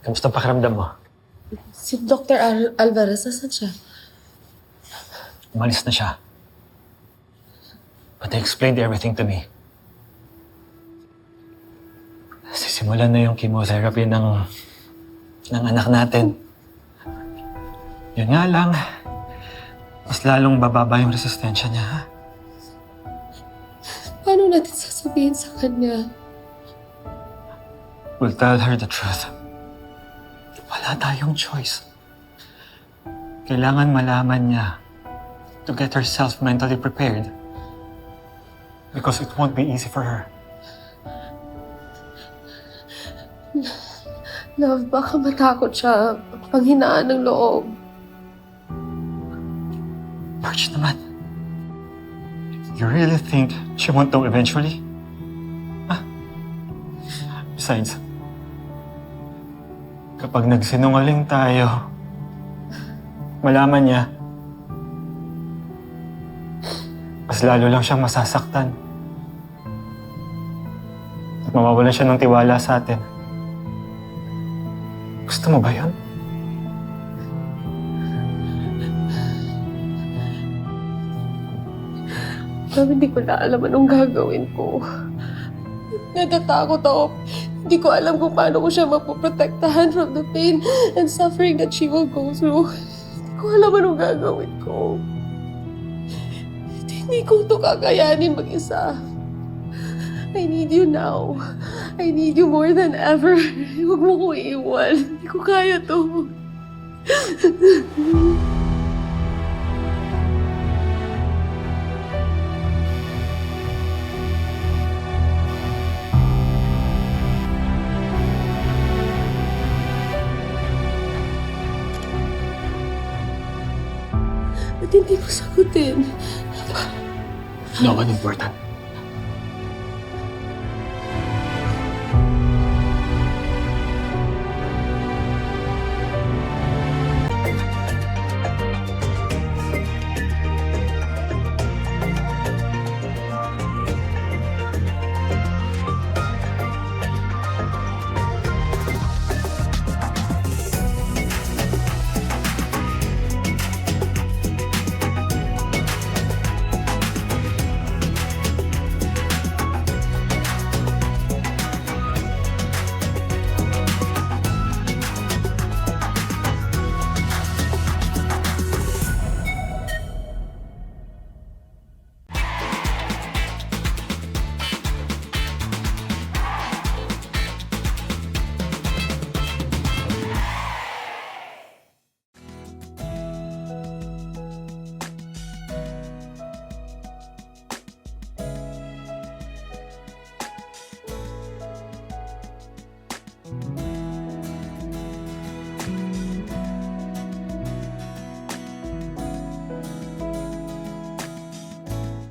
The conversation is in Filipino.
Kamusta ang pakiramdam mo? Si Dr. Alvarez, nasan siya? Umalis na siya. But he explained everything to me. Sisimulan na yung chemotherapy ng anak natin. Yun nga lang, mas lalong bababa yung resistensya niya, ha? Paano natin sasabihin sa kanya? We'll tell her the truth. Wala tayong choice. Kailangan malaman niya to get herself mentally prepared. Because it won't be easy for her. Love, baka matakot siya. Panghinaan ng loob. Marge naman. You really think she won't know eventually? Huh? Besides, kapag nagsinungaling tayo, malaman niya, mas lalo lang siyang masasaktan. At mawawalan siya ng tiwala sa atin. Gusto mo ba yun? Love, hindi ko na alam anong gagawin ko. Natatakot ako. Hindi ko alam kung paano ko siya mapoprotektahan from the pain and suffering that she will go through. Hindi ko alam anong gagawin ko. Hindi ko ito kakayanin mag-isa. I need you now. I need you more than ever. Huwag mo ko iiwan. Hindi ko kaya to. Ba't hindi mo sagutin? No one important.